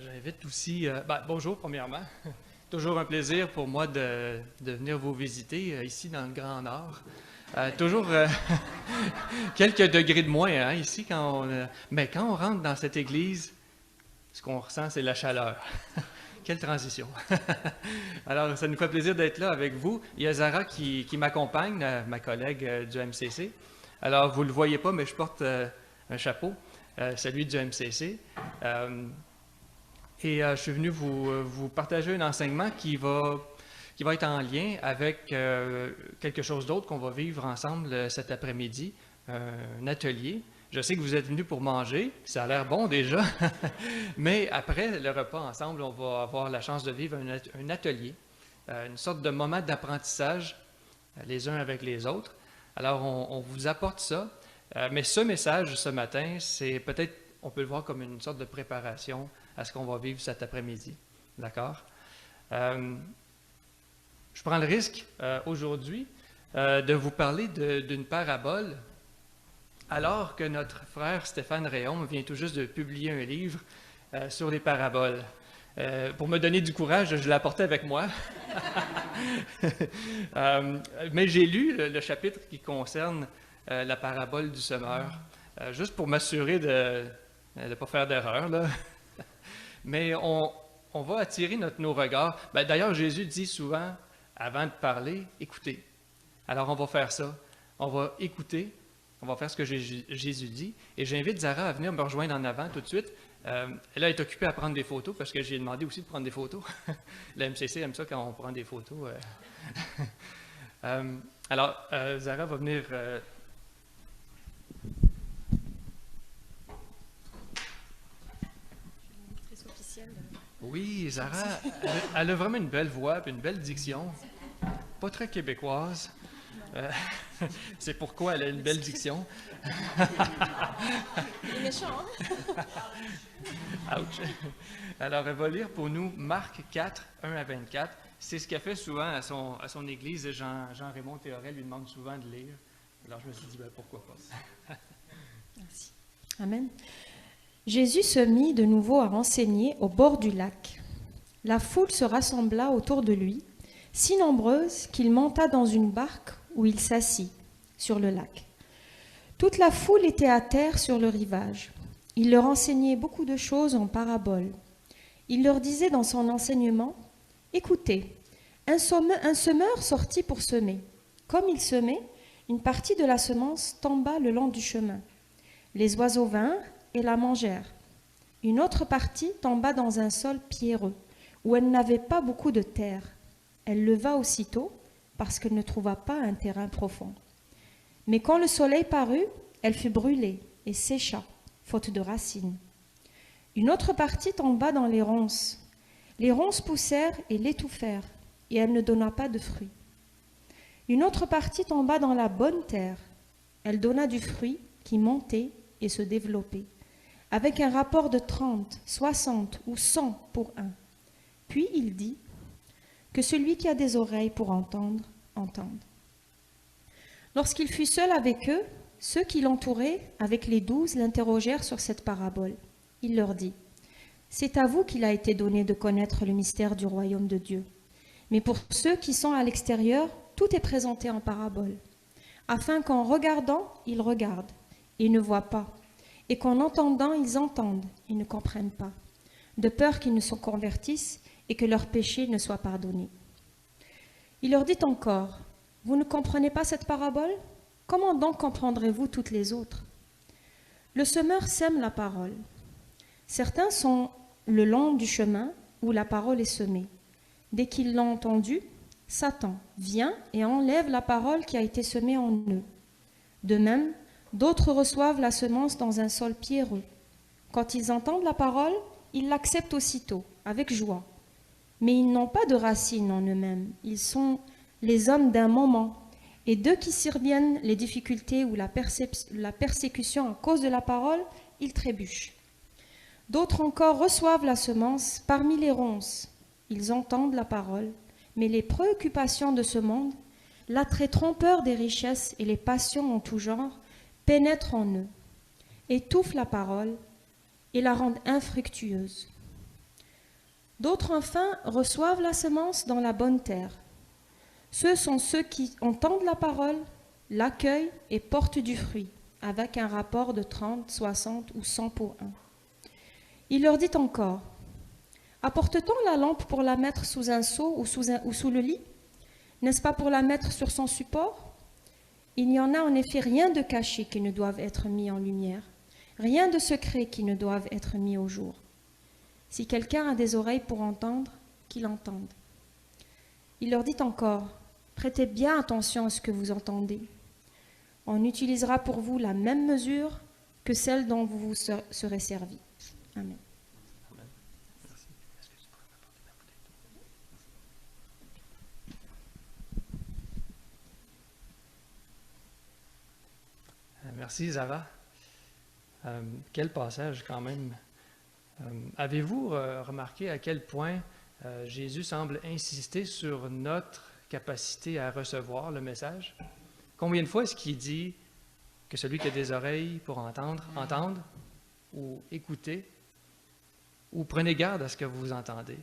J'invite aussi, bonjour premièrement. Toujours un plaisir pour moi de venir vous visiter ici dans le Grand Nord. Toujours quelques degrés de moins ici mais quand on rentre dans cette église, ce qu'on ressent, c'est la chaleur. Quelle transition! Alors, ça nous fait plaisir d'être là avec vous. Il y a Zara qui m'accompagne, ma collègue du MCC. Alors, vous ne le voyez pas, mais je porte un chapeau, celui du MCC. Je suis venu vous partager un enseignement qui va être en lien avec quelque chose d'autre qu'on va vivre ensemble cet après-midi, un atelier. Je sais que vous êtes venus pour manger, ça a l'air bon déjà, mais après le repas ensemble, on va avoir la chance de vivre un atelier, une sorte de moment d'apprentissage les uns avec les autres. Alors, on vous apporte ça, mais ce message ce matin, c'est peut-être, on peut le voir comme une sorte de préparation à ce qu'on va vivre cet après-midi. D'accord? Je prends le risque aujourd'hui de vous parler d'une parabole, alors que notre frère Stéphane Réaume vient tout juste de publier un livre sur les paraboles. Pour me donner du courage, je l'ai apporté avec moi. Mais j'ai lu le chapitre qui concerne la parabole du semeur, juste pour m'assurer de ne pas faire d'erreur, là. Mais on va attirer nos regards. D'ailleurs, Jésus dit souvent, avant de parler, écoutez. Alors, on va faire ça. On va écouter. On va faire ce que Jésus dit. Et j'invite Zara à venir me rejoindre en avant tout de suite. Elle est occupée à prendre des photos parce que j'ai demandé aussi de prendre des photos. La MCC aime ça quand on prend des photos. Alors, Zara va venir... Oui, Zara, elle a vraiment une belle voix et une belle diction. Pas très québécoise. C'est pourquoi elle a une belle diction. Il est méchant, hein? Ouch. Alors, elle va lire pour nous Marc 4, 1 à 24. C'est ce qu'elle fait souvent à son église. Jean-Raymond Théoret lui demande souvent de lire. Alors, je me suis dit, pourquoi pas. Merci. Amen. Jésus se mit de nouveau à enseigner au bord du lac. La foule se rassembla autour de lui, si nombreuse qu'il monta dans une barque où il s'assit sur le lac. Toute la foule était à terre sur le rivage. Il leur enseignait beaucoup de choses en paraboles. Il leur disait dans son enseignement, « Écoutez, un semeur sortit pour semer. Comme il semait, une partie de la semence tomba le long du chemin. Les oiseaux vinrent et la mangèrent. Une autre partie tomba dans un sol pierreux, où elle n'avait pas beaucoup de terre. Elle leva aussitôt, parce qu'elle ne trouva pas un terrain profond. Mais quand le soleil parut, elle fut brûlée et sécha, faute de racines. Une autre partie tomba dans les ronces. Les ronces poussèrent et l'étouffèrent, et elle ne donna pas de fruits. Une autre partie tomba dans la bonne terre. Elle donna du fruit qui montait et se développait, avec un rapport de 30, 60 ou 100 pour un. Puis il dit, « Que celui qui a des oreilles pour entendre, entende. » Lorsqu'il fut seul avec eux, ceux qui l'entouraient, avec les 12, l'interrogèrent sur cette parabole. Il leur dit, « C'est à vous qu'il a été donné de connaître le mystère du royaume de Dieu. Mais pour ceux qui sont à l'extérieur, tout est présenté en parabole, afin qu'en regardant, ils regardent et ne voient pas, et qu'en entendant, ils entendent et ne comprennent pas, de peur qu'ils ne se convertissent et que leurs péchés ne soient pardonnés. » Il leur dit encore, « Vous ne comprenez pas cette parabole? Comment donc comprendrez-vous toutes les autres? Le semeur sème la parole. Certains sont le long du chemin où la parole est semée. Dès qu'ils l'ont entendue, Satan vient et enlève la parole qui a été semée en eux. De même, d'autres reçoivent la semence dans un sol pierreux. Quand ils entendent la parole, ils l'acceptent aussitôt, avec joie. Mais ils n'ont pas de racines en eux-mêmes. Ils sont les hommes d'un moment. Et d'eux qui surviennent les difficultés ou la persécution à cause de la parole, ils trébuchent. D'autres encore reçoivent la semence parmi les ronces. Ils entendent la parole, mais les préoccupations de ce monde, l'attrait trompeur des richesses et les passions en tout genre pénètrent en eux, étouffent la parole et la rendent infructueuse. D'autres enfin reçoivent la semence dans la bonne terre. Ce sont ceux qui entendent la parole, l'accueillent et portent du fruit, avec un rapport de 30, 60 ou 100 pour 1. Il leur dit encore, « Apporte-t-on la lampe pour la mettre sous un seau ou sous le lit? N'est-ce pas pour la mettre sur son support? Il n'y en a en effet rien de caché qui ne doive être mis en lumière, rien de secret qui ne doive être mis au jour. Si quelqu'un a des oreilles pour entendre, qu'il entende. » Il leur dit encore, « Prêtez bien attention à ce que vous entendez. On utilisera pour vous la même mesure que celle dont vous vous serez servi. » Amen. Amen. Merci. Est-ce que tu pourrais m'apporter ma bouteille d'eau? Merci, Zara. Quel passage quand même. Avez-vous remarqué à quel point Jésus semble insister sur notre capacité à recevoir le message? Combien de fois est-ce qu'il dit que celui qui a des oreilles pour entendre, entende, ou écouter, ou prenez garde à ce que vous entendez?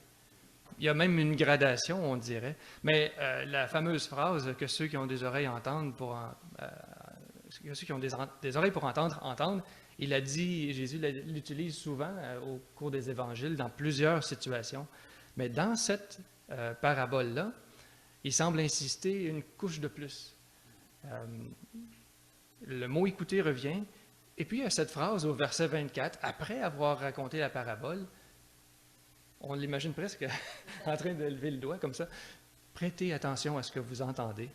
Il y a même une gradation, on dirait. Mais la fameuse phrase que ceux qui ont des oreilles entendent que ceux qui ont des oreilles pour entendre, entendent, il a dit, Jésus l'utilise souvent au cours des évangiles dans plusieurs situations. Mais dans cette parabole-là, il semble insister une couche de plus. Le mot « écouter » revient, et puis il y a cette phrase au verset 24, après avoir raconté la parabole, on l'imagine presque en train de lever le doigt comme ça, « Prêtez attention à ce que vous entendez ».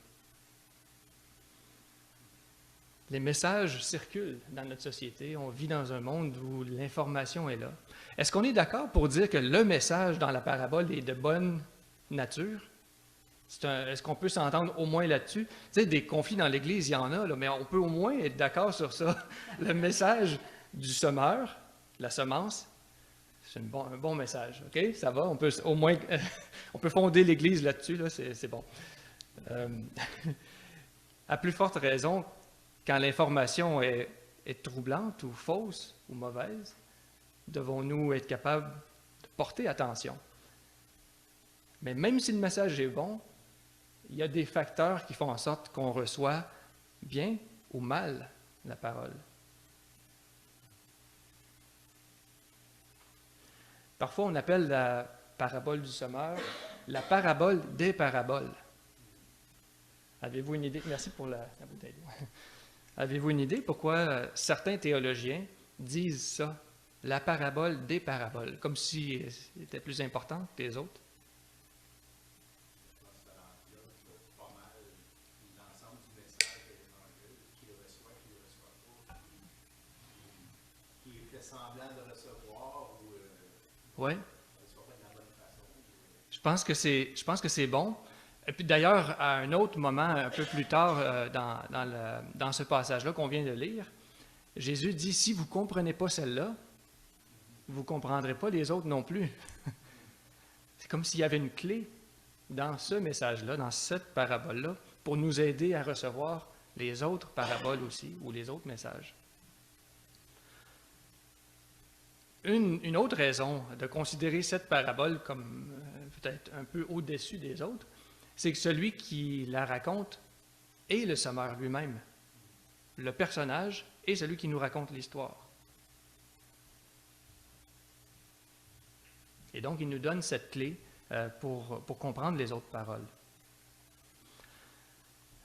Les messages circulent dans notre société, on vit dans un monde où l'information est là. Est-ce qu'on est d'accord pour dire que le message dans la parabole est de bonne nature? Est-ce qu'on peut s'entendre au moins là-dessus? Tu sais, des conflits dans l'Église, il y en a, là, mais on peut au moins être d'accord sur ça. Le message du semeur, la semence, c'est un bon message, OK? Ça va, on peut au moins on peut fonder l'Église là-dessus, là, c'est bon. À plus forte raison, quand l'information est troublante ou fausse ou mauvaise, devons-nous être capables de porter attention? Mais même si le message est bon, il y a des facteurs qui font en sorte qu'on reçoit bien ou mal la parole. Parfois, on appelle la parabole du semeur la parabole des paraboles. Avez-vous une idée? Merci pour la bouteille d'eau. Avez-vous une idée pourquoi certains théologiens disent ça, la parabole des paraboles, comme si c'était plus important que les autres? Oui. Je pense que c'est bon. Et puis d'ailleurs, à un autre moment, un peu plus tard dans ce passage-là qu'on vient de lire, Jésus dit, si vous ne comprenez pas celle-là, vous ne comprendrez pas les autres non plus. C'est comme s'il y avait une clé dans ce message-là, dans cette parabole-là, pour nous aider à recevoir les autres paraboles aussi, ou les autres messages. Une autre raison de considérer cette parabole comme peut-être un peu au-dessus des autres, c'est que celui qui la raconte est le semeur lui-même. Le personnage est celui qui nous raconte l'histoire. Et donc, il nous donne cette clé pour comprendre les autres paroles.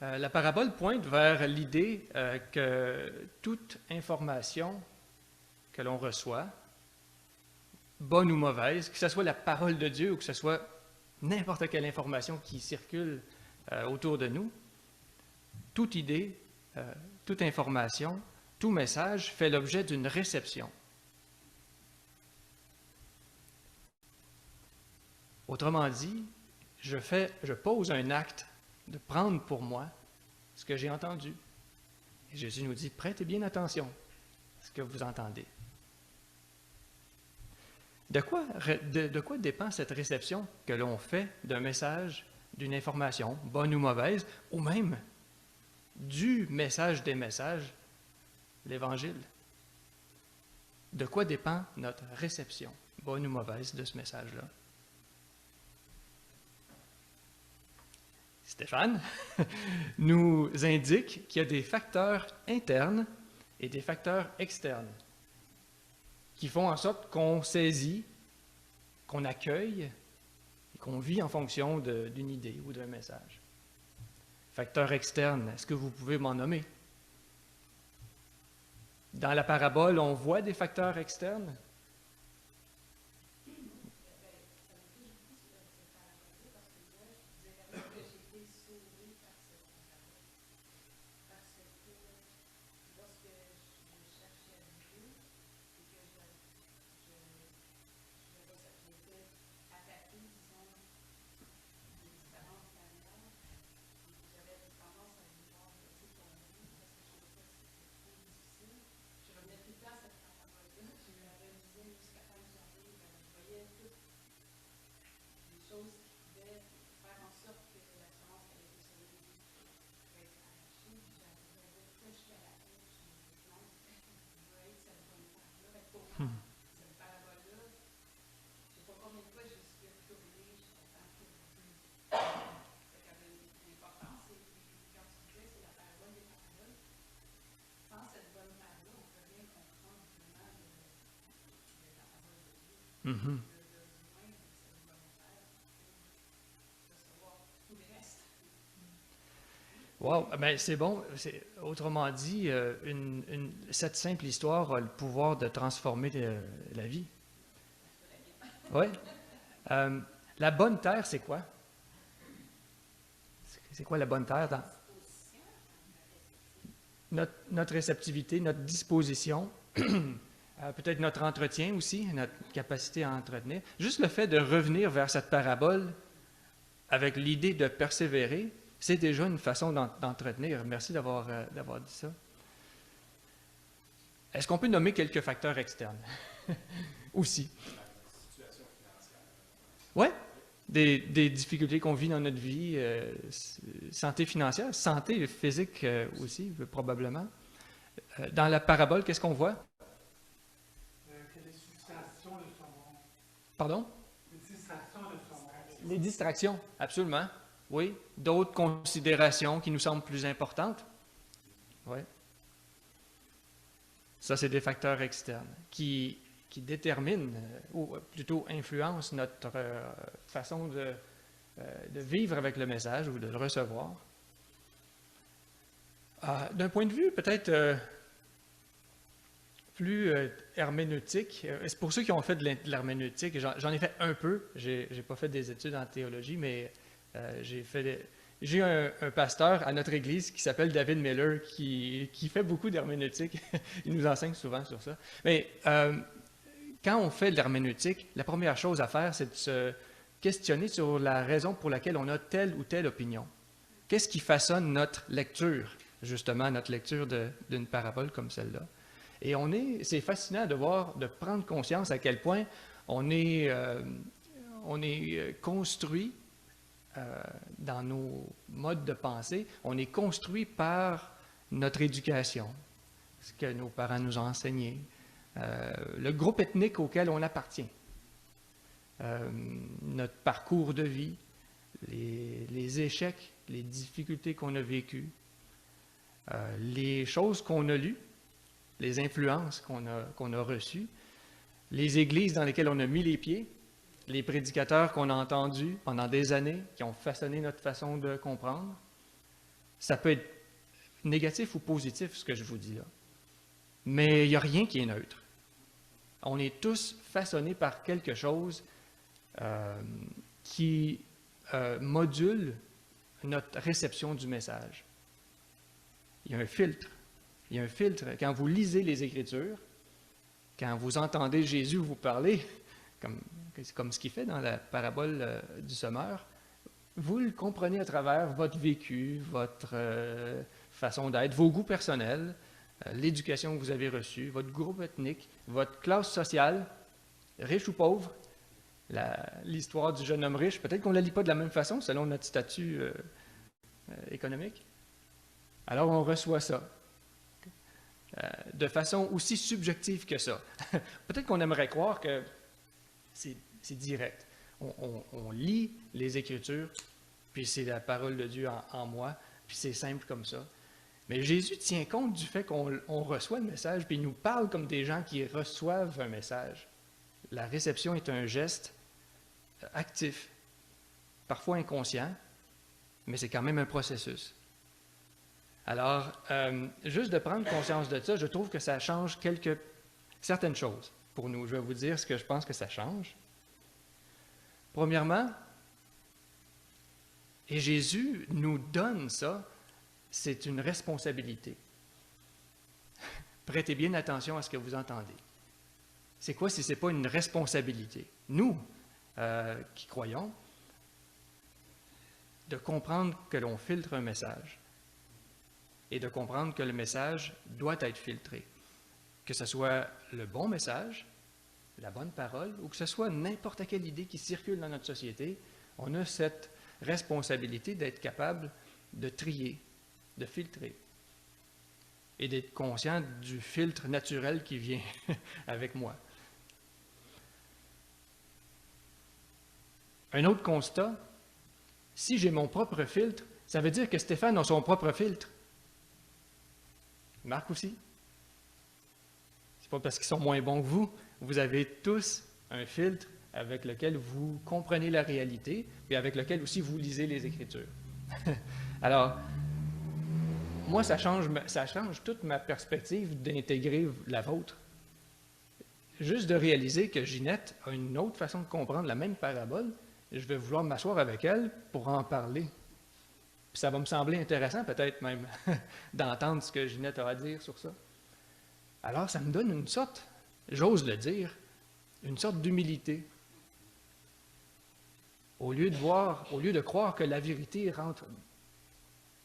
La parabole pointe vers l'idée que toute information que l'on reçoit, bonne ou mauvaise, que ce soit la parole de Dieu ou que ce soit n'importe quelle information qui circule autour de nous, toute idée, toute information, tout message fait l'objet d'une réception. Autrement dit, je pose un acte de prendre pour moi ce que j'ai entendu. Et Jésus nous dit, prêtez bien attention à ce que vous entendez. De quoi dépend cette réception que l'on fait d'un message, d'une information, bonne ou mauvaise, ou même du message des messages, l'Évangile? De quoi dépend notre réception, bonne ou mauvaise, de ce message-là? Stéphane, nous indique qu'il y a des facteurs internes et des facteurs externes qui font en sorte qu'on saisit, qu'on accueille et qu'on vit en fonction d'une idée ou d'un message. Facteurs externes, est-ce que vous pouvez m'en nommer? Dans la parabole, on voit des facteurs externes? Mhm. Wow, ben c'est bon. Autrement dit, cette simple histoire a le pouvoir de transformer la vie. Oui. La bonne terre, c'est quoi? C'est quoi la bonne terre dans notre réceptivité, notre disposition, peut-être notre entretien aussi, notre capacité à entretenir. Juste le fait de revenir vers cette parabole avec l'idée de persévérer, c'est déjà une façon d'entretenir. Merci d'avoir dit ça. Est-ce qu'on peut nommer quelques facteurs externes aussi? Oui, des difficultés qu'on vit dans notre vie, santé financière, santé physique aussi, probablement. Dans la parabole, qu'est-ce qu'on voit? Que les distractions de son monde. Pardon? Les distractions de son monde. Les distractions, absolument. Oui. D'autres considérations qui nous semblent plus importantes. Oui. Ça, c'est des facteurs externes qui déterminent, ou plutôt influencent notre façon de vivre avec le message ou de le recevoir. D'un point de vue peut-être plus herméneutique, c'est pour ceux qui ont fait de l'herméneutique, j'en ai fait un peu, j'ai pas fait des études en théologie, mais j'ai un pasteur à notre église qui s'appelle David Miller qui fait beaucoup d'herméneutique. Il nous enseigne souvent sur ça. Mais quand on fait de l'herméneutique, la première chose à faire, c'est de se questionner sur la raison pour laquelle on a telle ou telle opinion. Qu'est-ce qui façonne notre lecture, justement, notre lecture d'une parabole comme celle-là? Et c'est fascinant de prendre conscience à quel point on est construit dans nos modes de pensée, on est construit par notre éducation, ce que nos parents nous ont enseigné, le groupe ethnique auquel on appartient, notre parcours de vie, les échecs, les difficultés qu'on a vécues, les choses qu'on a lues, les influences qu'on a reçues, les églises dans lesquelles on a mis les pieds, les prédicateurs qu'on a entendus pendant des années, qui ont façonné notre façon de comprendre. Ça peut être négatif ou positif, ce que je vous dis là. Mais il n'y a rien qui est neutre. On est tous façonnés par quelque chose qui module notre réception du message. Il y a un filtre. Il y a un filtre. Quand vous lisez les Écritures, quand vous entendez Jésus vous parler, comme ce qu'il fait dans la parabole du semeur, vous le comprenez à travers votre vécu, votre façon d'être, vos goûts personnels, l'éducation que vous avez reçue, votre groupe ethnique, votre classe sociale, riche ou pauvre, l'histoire du jeune homme riche. Peut-être qu'on ne la lit pas de la même façon selon notre statut économique. Alors on reçoit ça de façon aussi subjective que ça. Peut-être qu'on aimerait croire que c'est direct. On lit les Écritures, puis puis c'est la parole de Dieu en moi, puis c'est simple comme ça. Mais Jésus tient compte du fait qu'on reçoit le message, puis il nous parle comme des gens qui reçoivent un message. La réception est un geste actif, parfois inconscient, mais c'est quand même un processus. Alors, juste de prendre conscience de ça, je trouve que ça change certaines choses pour nous. Je vais vous dire ce que je pense que ça change. Premièrement, et Jésus nous donne ça, c'est une responsabilité. Prêtez bien attention à ce que vous entendez. C'est quoi si ce n'est pas une responsabilité? Nous, qui croyons, de comprendre que l'on filtre un message et de comprendre que le message doit être filtré. Que ce soit le bon message, la bonne parole, ou que ce soit n'importe quelle idée qui circule dans notre société, on a cette responsabilité d'être capable de trier, de filtrer et d'être conscient du filtre naturel qui vient avec moi. Un autre constat, si j'ai mon propre filtre, ça veut dire que Stéphane a son propre filtre. Marc aussi. C'est pas parce qu'ils sont moins bons que vous. Vous avez tous un filtre avec lequel vous comprenez la réalité et avec lequel aussi vous lisez les Écritures. Alors, moi, ça change toute ma perspective d'intégrer la vôtre. Juste de réaliser que Ginette a une autre façon de comprendre la même parabole, je vais vouloir m'asseoir avec elle pour en parler. Puis ça va me sembler intéressant peut-être même d'entendre ce que Ginette a à dire sur ça. Alors, ça me donne une sorte, j'ose le dire, une sorte d'humilité. Au lieu de croire que la vérité rentre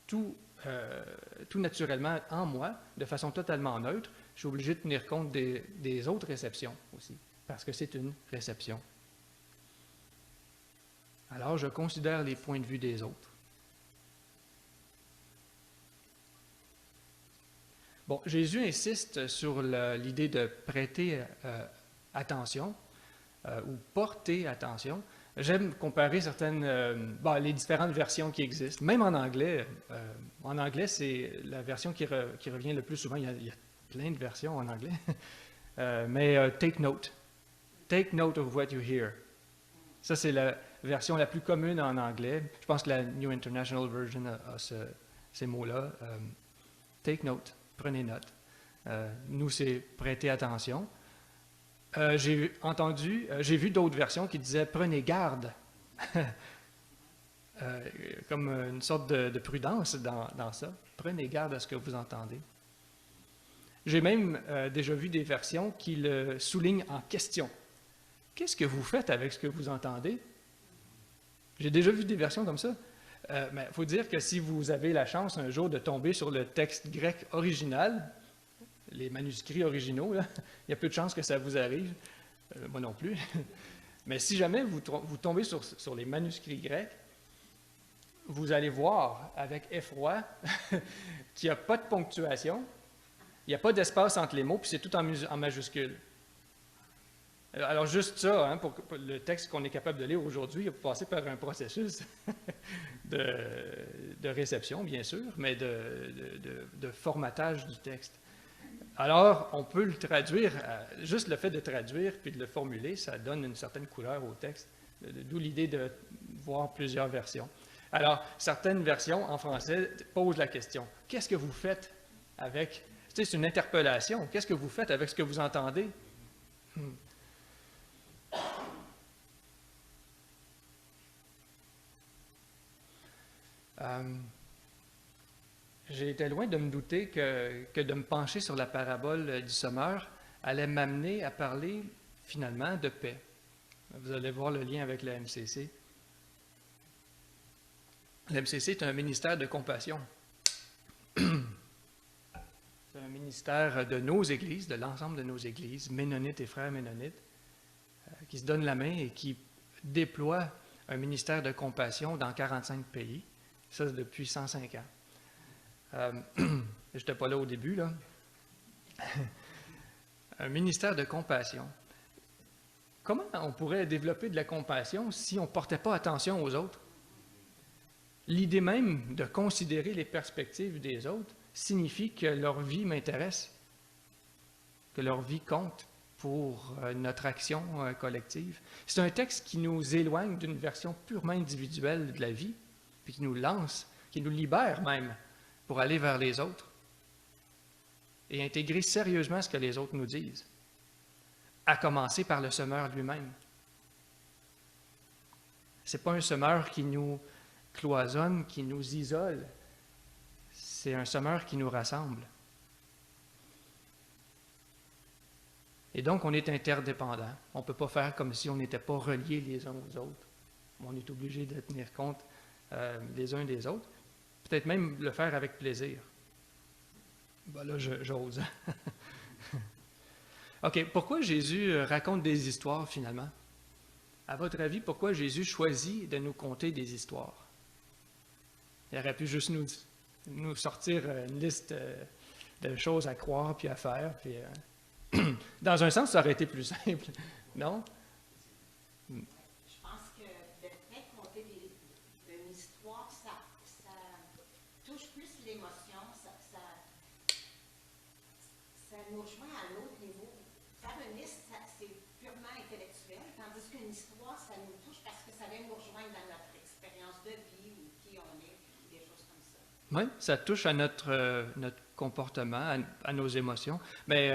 tout naturellement en moi, de façon totalement neutre, je suis obligé de tenir compte des autres réceptions aussi, parce que c'est une réception. Alors, je considère les points de vue des autres. Bon, Jésus insiste sur l'idée de prêter attention ou porter attention. J'aime comparer les différentes versions qui existent. Même en anglais, c'est la version qui revient le plus souvent. Il y a plein de versions en anglais. Mais take note. Take note of what you hear. Ça, c'est la version la plus commune en anglais. Je pense que la New International Version a ces mots-là. Take note. Prenez note. Nous, c'est prêter attention. J'ai vu d'autres versions qui disaient prenez garde, comme une sorte de prudence dans ça. Prenez garde à ce que vous entendez. J'ai même déjà vu des versions qui le soulignent en question. Qu'est-ce que vous faites avec ce que vous entendez? J'ai déjà vu des versions comme ça. Mais il faut dire que si vous avez la chance un jour de tomber sur le texte grec original, les manuscrits originaux, là, il y a peu de chances que ça vous arrive, moi non plus. Mais si jamais vous tombez sur les manuscrits grecs, vous allez voir avec effroi qu'il n'y a pas de ponctuation, il n'y a pas d'espace entre les mots, puis c'est tout en majuscule. Alors juste ça, hein, pour le texte qu'on est capable de lire aujourd'hui, il faut passer par un processus de réception, bien sûr, mais de formatage du texte. Alors, on peut le traduire, juste le fait de traduire puis de le formuler, ça donne une certaine couleur au texte, d'où l'idée de voir plusieurs versions. Alors, certaines versions en français posent la question, qu'est-ce que vous faites avec, c'est une interpellation, qu'est-ce que vous faites avec ce que vous entendez? J'ai été loin de me douter que de me pencher sur la parabole du semeur allait m'amener à parler finalement de paix. Vous allez voir le lien avec la MCC. La MCC est un ministère de compassion. C'est un ministère de nos églises, de l'ensemble de nos églises, ménonites et frères ménonites, qui se donnent la main et qui déploient un ministère de compassion dans 45 pays. Ça, depuis 105 ans. Je n'étais pas là au début, là. Un ministère de compassion. Comment on pourrait développer de la compassion si on ne portait pas attention aux autres? L'idée même de considérer les perspectives des autres signifie que leur vie m'intéresse, que leur vie compte pour notre action collective. C'est un texte qui nous éloigne d'une version purement individuelle de la vie, puis qui nous lance, qui nous libère même pour aller vers les autres et intégrer sérieusement ce que les autres nous disent, à commencer par le semeur lui-même. Ce n'est pas un semeur qui nous cloisonne, qui nous isole, c'est un semeur qui nous rassemble. Et donc, on est interdépendants. On ne peut pas faire comme si on n'était pas reliés les uns aux autres. On est obligé de tenir compte les uns des autres. Peut-être même le faire avec plaisir. Ben là, j'ose. OK, pourquoi Jésus raconte des histoires finalement? À votre avis, pourquoi Jésus choisit de nous conter des histoires? Il aurait pu juste nous sortir une liste de choses à croire puis à faire. Puis, dans un sens, ça aurait été plus simple, non? Je pense que de fait compter une histoire, ça touche plus l'émotion, ça nous rejoint à l'autre niveau. Faire une liste, c'est purement intellectuel, tandis qu'une histoire, ça nous touche parce que ça vient nous rejoindre dans notre expérience de vie ou qui on est, ou des choses comme ça. Oui, ça touche à notre comportement, à nos émotions. Mais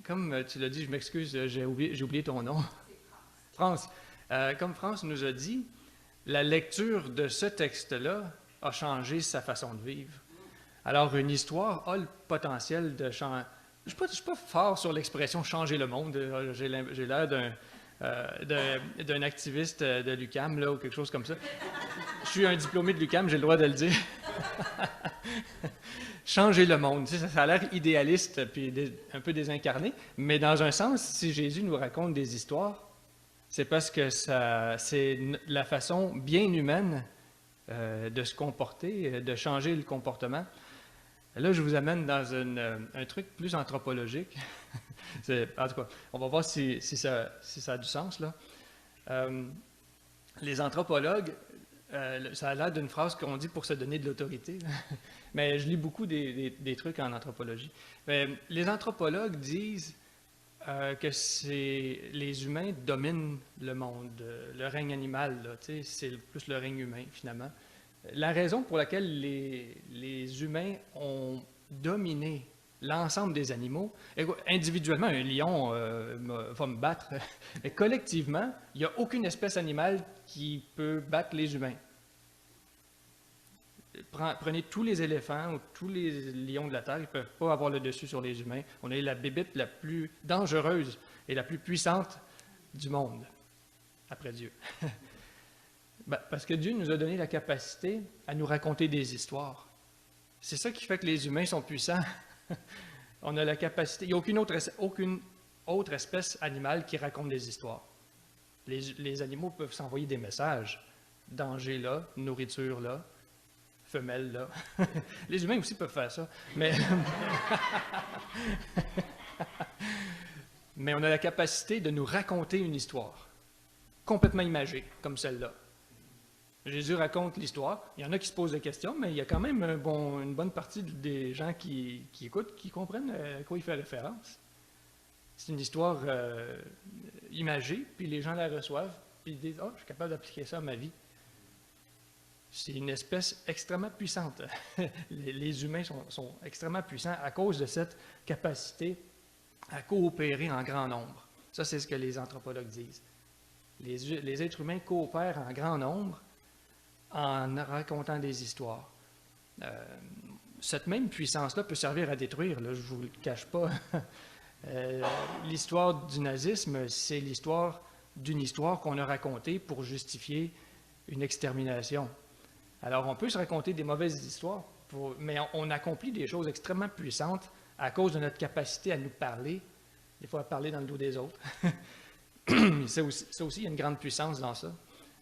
comme tu l'as dit, je m'excuse, j'ai oublié ton nom. France. Comme France nous a dit, la lecture de ce texte-là a changé sa façon de vivre. Alors, une histoire a le potentiel de changer. Je ne suis pas fort sur l'expression « changer le monde ». J'ai l'air d'un activiste de l'UQAM là, ou quelque chose comme ça. Je suis un diplômé de l'UQAM, j'ai le droit de le dire. Changer le monde, tu sais, ça a l'air idéaliste puis un peu désincarné, mais dans un sens, si Jésus nous raconte des histoires, c'est parce que c'est la façon bien humaine de se comporter, de changer le comportement. Là, je vous amène dans un truc plus anthropologique. En tout cas, on va voir si ça a du sens, là. Les anthropologues, ça a l'air d'une phrase qu'on dit pour se donner de l'autorité, mais je lis beaucoup des trucs en anthropologie. Mais les anthropologues disent que les humains dominent le monde, le règne animal, là, c'est plus le règne humain, finalement. La raison pour laquelle les humains ont dominé l'ensemble des animaux, individuellement, un lion va me battre, mais collectivement, il n'y a aucune espèce animale qui peut battre les humains. Prenez tous les éléphants ou tous les lions de la Terre, ils ne peuvent pas avoir le dessus sur les humains. On est la bébête la plus dangereuse et la plus puissante du monde, après Dieu. Parce que Dieu nous a donné la capacité à nous raconter des histoires. C'est ça qui fait que les humains sont puissants. On a la capacité. Il n'y a aucune autre espèce animale qui raconte des histoires. Les animaux peuvent s'envoyer des messages. Danger là, nourriture là, femelle là. Les humains aussi peuvent faire ça. Mais on a la capacité de nous raconter une histoire complètement imagée, comme celle-là. Jésus raconte l'histoire. Il y en a qui se posent des questions, mais il y a quand même une bonne partie des gens qui écoutent, qui comprennent à quoi il fait référence. C'est une histoire imagée, puis les gens la reçoivent, puis ils disent « Ah, je suis capable d'appliquer ça à ma vie ». C'est une espèce extrêmement puissante. Les humains sont extrêmement puissants à cause de cette capacité à coopérer en grand nombre. Ça, c'est ce que les anthropologues disent. Les êtres humains coopèrent en grand nombre en racontant des histoires. Cette même puissance-là peut servir à détruire, là, je ne vous le cache pas. L'histoire du nazisme, c'est l'histoire d'une histoire qu'on a racontée pour justifier une extermination. Alors, on peut se raconter des mauvaises histoires, mais on accomplit des choses extrêmement puissantes à cause de notre capacité à nous parler, des fois à parler dans le dos des autres. Ça aussi, il y a une grande puissance dans ça.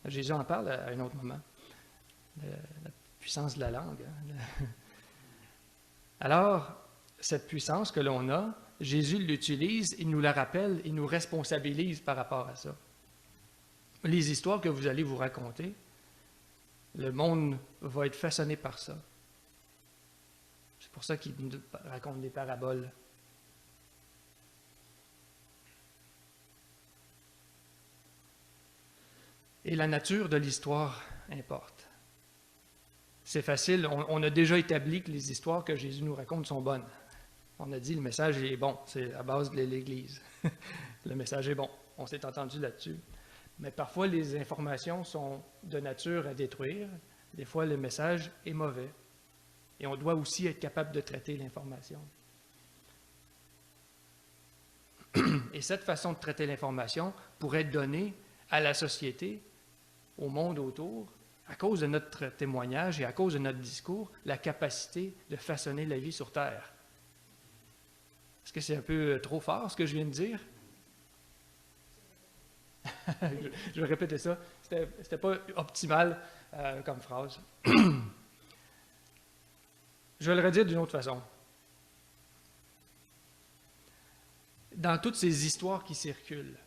Jésus en parle à un autre moment. La puissance de la langue. Alors, cette puissance que l'on a, Jésus l'utilise, il nous la rappelle, il nous responsabilise par rapport à ça. Les histoires que vous allez vous raconter, Le monde va être façonné par ça. C'est pour ça qu'il nous raconte des paraboles. Et la nature de l'histoire importe. C'est facile, on a déjà établi que les histoires que Jésus nous raconte sont bonnes. On a dit le message est bon, c'est la base de l'Église. Le message est bon, on s'est entendu là-dessus. Mais parfois, les informations sont de nature à détruire. Des fois, le message est mauvais. Et on doit aussi être capable de traiter l'information. Et cette façon de traiter l'information pourrait donner à la société, au monde autour, à cause de notre témoignage et à cause de notre discours, la capacité de façonner la vie sur Terre. Est-ce que c'est un peu trop fort ce que je viens de dire? Je vais répéter ça. C'était pas optimal comme phrase. Je vais le redire d'une autre façon. Dans toutes ces histoires qui circulent,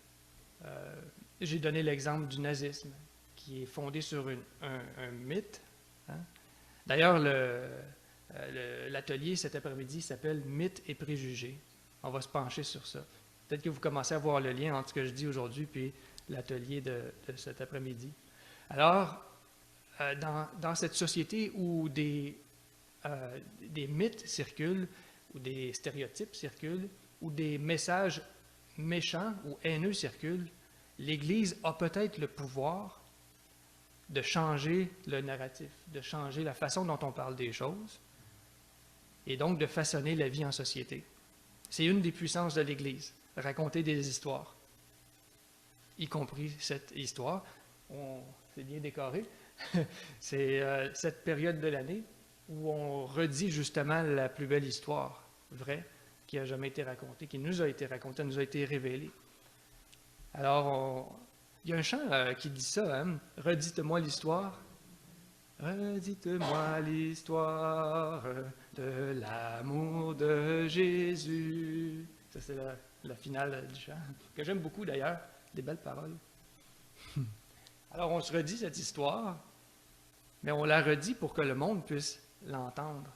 j'ai donné l'exemple du nazisme, qui est fondé sur un mythe. Hein? D'ailleurs, l'atelier cet après-midi s'appelle « Mythes et préjugés ». On va se pencher sur ça. Peut-être que vous commencez à voir le lien entre ce que je dis aujourd'hui et l'atelier de cet après-midi. Alors, dans cette société où des mythes circulent, où des stéréotypes circulent, où des messages méchants ou haineux circulent, l'Église a peut-être le pouvoir de changer le narratif, de changer la façon dont on parle des choses, et donc de façonner la vie en société. C'est une des puissances de l'Église, raconter des histoires, y compris cette histoire. C'est bien décoré. C'est cette période de l'année où on redit justement la plus belle histoire, vraie, qui a jamais été racontée, qui nous a été racontée, nous a été révélée. Alors, il y a un chant qui dit ça, hein? « Redites-moi l'histoire. Redites-moi l'histoire de l'amour de Jésus. » Ça, c'est la finale du chant, que j'aime beaucoup d'ailleurs, des belles paroles. Alors, on se redit cette histoire, mais on la redit pour que le monde puisse l'entendre.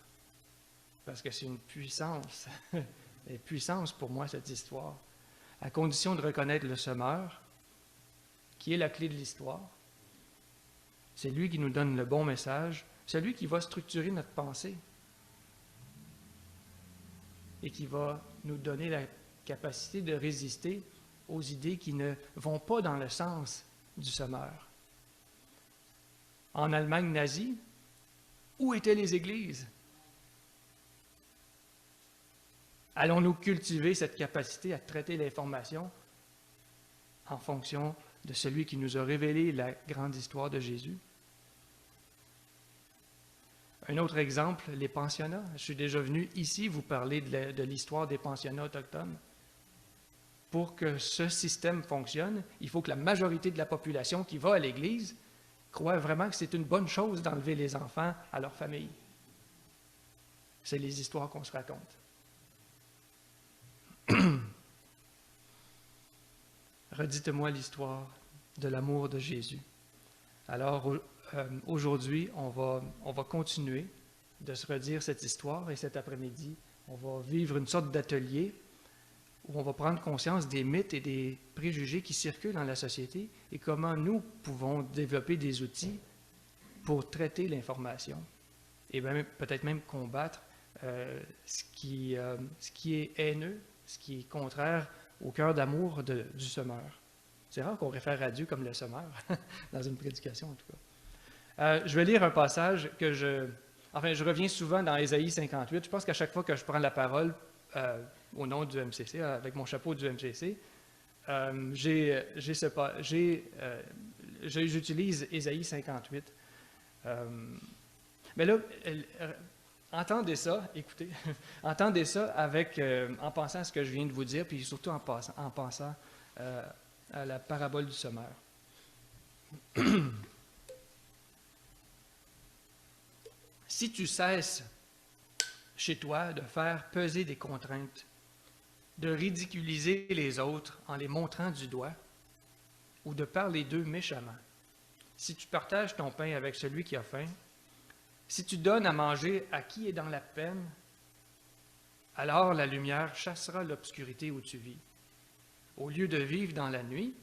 Parce que c'est une puissance, une puissance pour moi, cette histoire. À condition de reconnaître le semeur, qui est la clé de l'histoire. C'est lui qui nous donne le bon message, c'est lui qui va structurer notre pensée et qui va nous donner la capacité de résister aux idées qui ne vont pas dans le sens du semeur. En Allemagne nazie, où étaient les églises? Allons-nous cultiver cette capacité à traiter l'information en fonction de celui qui nous a révélé la grande histoire de Jésus? Un autre exemple, les pensionnats. Je suis déjà venu ici vous parler de l'histoire des pensionnats autochtones. Pour que ce système fonctionne, il faut que la majorité de la population qui va à l'Église croit vraiment que c'est une bonne chose d'enlever les enfants à leur famille. C'est les histoires qu'on se raconte. Redites-moi l'histoire de l'amour de Jésus. Alors, aujourd'hui, on va continuer de se redire cette histoire et cet après-midi, on va vivre une sorte d'atelier où on va prendre conscience des mythes et des préjugés qui circulent dans la société et comment nous pouvons développer des outils pour traiter l'information et peut-être même combattre ce qui est haineux, ce qui est contraire au cœur d'amour du semeur. C'est rare qu'on réfère à Dieu comme le semeur, dans une prédication en tout cas. Je vais lire un passage que je reviens souvent dans Ésaïe 58. Je pense qu'à chaque fois que je prends la parole au nom du MCC, avec mon chapeau du MCC, j'utilise Ésaïe 58. Mais là, entendez ça, écoutez, entendez ça en pensant à ce que je viens de vous dire, puis surtout en pensant à la parabole du semeur. Si tu cesses chez toi de faire peser des contraintes, de ridiculiser les autres en les montrant du doigt, ou de parler d'eux méchamment, si tu partages ton pain avec celui qui a faim, si tu donnes à manger à qui est dans la peine, alors la lumière chassera l'obscurité où tu vis. Au lieu de vivre dans la nuit,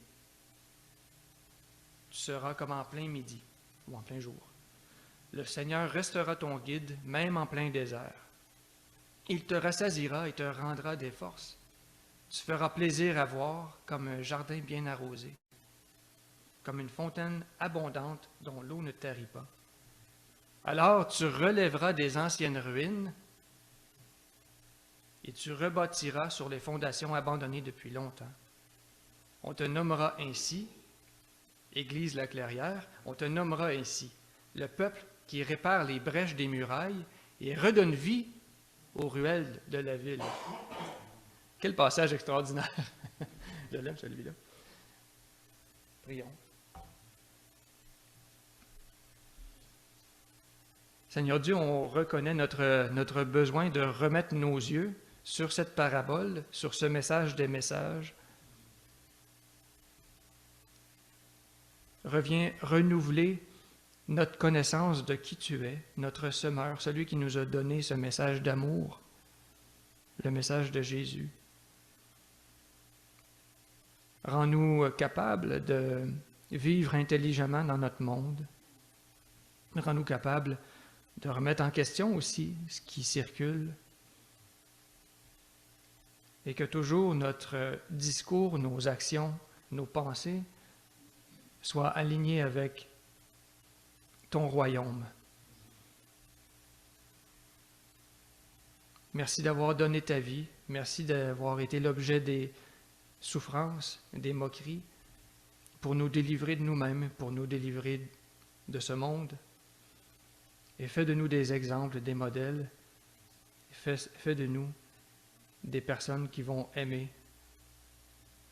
tu seras comme en plein midi ou en plein jour. Le Seigneur restera ton guide, même en plein désert. Il te rassasiera et te rendra des forces. Tu feras plaisir à voir comme un jardin bien arrosé, comme une fontaine abondante dont l'eau ne tarit pas. Alors tu relèveras des anciennes ruines et tu rebâtiras sur les fondations abandonnées depuis longtemps. On te nommera ainsi, Église la Clairière, on te nommera ainsi, le peuple qui répare les brèches des murailles et redonne vie aux ruelles de la ville. Quel passage extraordinaire! Je l'aime celui-là. Prions. Seigneur Dieu, on reconnaît notre besoin de remettre nos yeux sur cette parabole, sur ce message des messages. Reviens renouveler notre connaissance de qui tu es, notre semeur, celui qui nous a donné ce message d'amour, le message de Jésus. Rends-nous capables de vivre intelligemment dans notre monde. Rends-nous capables de remettre en question aussi ce qui circule. Et que toujours notre discours, nos actions, nos pensées soient alignés avec ton royaume. Merci d'avoir donné ta vie. Merci d'avoir été l'objet des souffrances, des moqueries, pour nous délivrer de nous-mêmes, pour nous délivrer de ce monde. Et fais de nous des exemples, des modèles. Fais de nous des personnes qui vont aimer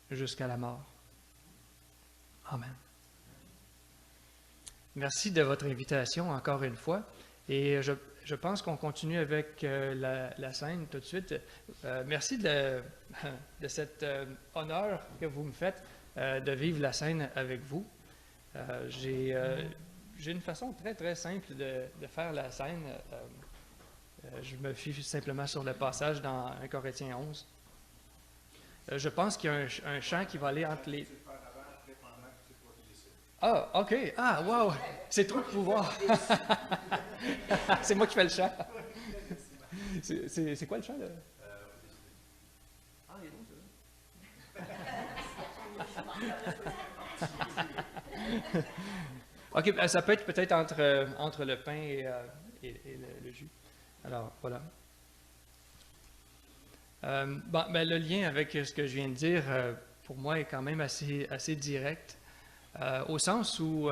jusqu'à la mort. Amen. Merci de votre invitation encore une fois. Et je pense qu'on continue avec la scène tout de suite. Merci de cet honneur que vous me faites de vivre la scène avec vous. J'ai une façon très, très simple de faire la scène. Je me fie simplement sur le passage dans 1 Corinthiens 11. Je pense qu'il y a un chant qui va aller entre les... Ah, OK. Ah, wow! C'est trop de pouvoir. C'est moi qui fais le chant. C'est quoi le chant, là? Ah, il est bon, ça. OK, ça peut être peut-être entre le pain et le jus. Alors, voilà. Le lien avec ce que je viens de dire, pour moi, est quand même assez direct. Au sens où,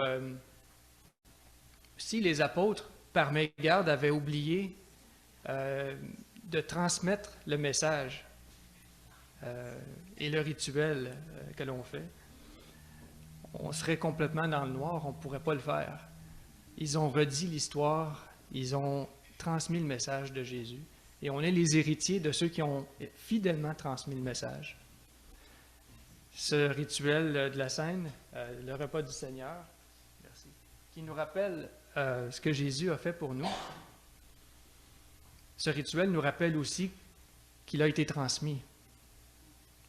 si les apôtres, par mégarde, avaient oublié de transmettre le message et le rituel que l'on fait, on serait complètement dans le noir, on ne pourrait pas le faire. Ils ont redit l'histoire, ils ont transmis le message de Jésus, et on est les héritiers de ceux qui ont fidèlement transmis le message. Ce rituel de la scène, le repas du Seigneur, merci, qui nous rappelle ce que Jésus a fait pour nous. Ce rituel nous rappelle aussi qu'il a été transmis.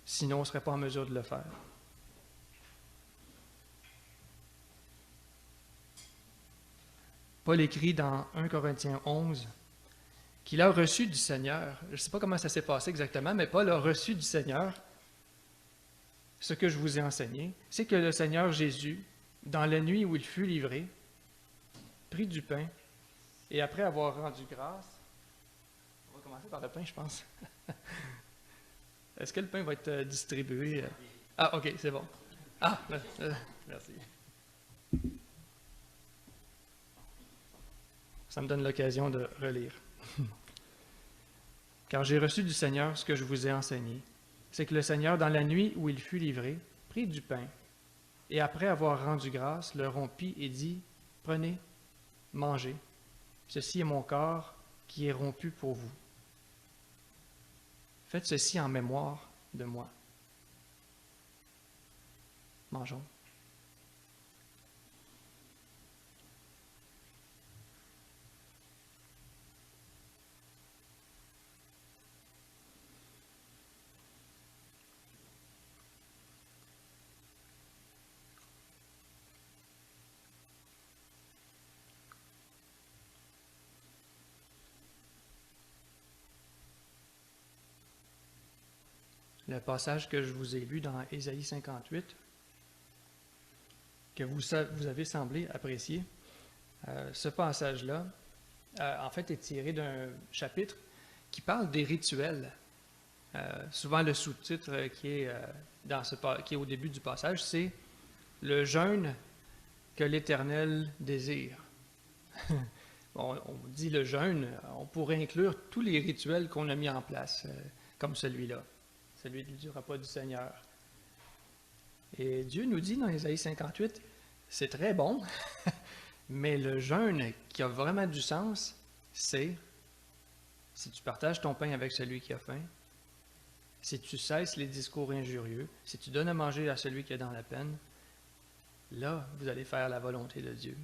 Sinon, on ne serait pas en mesure de le faire. Paul écrit dans 1 Corinthiens 11 qu'il a reçu du Seigneur. Je ne sais pas comment ça s'est passé exactement, mais Paul a reçu du Seigneur ce que je vous ai enseigné, c'est que le Seigneur Jésus, dans la nuit où il fut livré, prit du pain, et après avoir rendu grâce, on va commencer par le pain, je pense. Est-ce que le pain va être distribué? Ah, OK, c'est bon. Ah, merci. Ça me donne l'occasion de relire. Car j'ai reçu du Seigneur ce que je vous ai enseigné. C'est que le Seigneur, dans la nuit où il fut livré, prit du pain, et après avoir rendu grâce, le rompit et dit, « Prenez, mangez, ceci est mon corps qui est rompu pour vous. Faites ceci en mémoire de moi. » Mangeons. le passage que je vous ai lu dans Ésaïe 58, que vous avez semblé apprécier. Ce passage-là, en fait, est tiré d'un chapitre qui parle des rituels. Souvent, le sous-titre qui est au début du passage, c'est « Le jeûne que l'Éternel désire ». Bon, on dit le jeûne, on pourrait inclure tous les rituels qu'on a mis en place, comme celui-là, celui du repas du Seigneur. Et Dieu nous dit dans Ésaïe 58, c'est très bon, mais le jeûne qui a vraiment du sens, c'est si tu partages ton pain avec celui qui a faim, si tu cesses les discours injurieux, si tu donnes à manger à celui qui est dans la peine, là, vous allez faire la volonté de Dieu.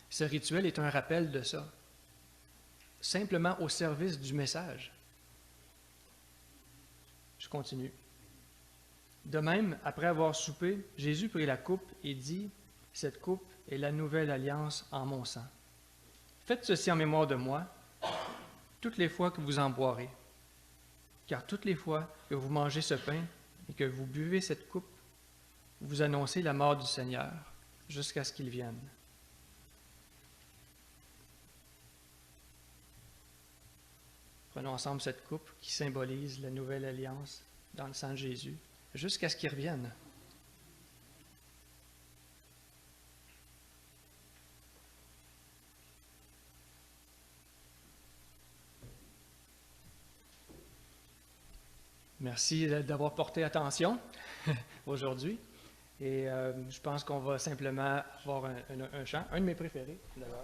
Ce rituel est un rappel de ça, simplement au service du message. Je continue. De même, après avoir soupé, Jésus prit la coupe et dit, « Cette coupe est la nouvelle alliance en mon sang. Faites ceci en mémoire de moi, toutes les fois que vous en boirez. Car toutes les fois que vous mangez ce pain et que vous buvez cette coupe, vous annoncez la mort du Seigneur jusqu'à ce qu'il vienne. » Prenons ensemble cette coupe qui symbolise la nouvelle alliance dans le sang de Jésus, jusqu'à ce qu'il revienne. Merci d'avoir porté attention aujourd'hui. Et je pense qu'on va simplement avoir un chant, un de mes préférés d'ailleurs.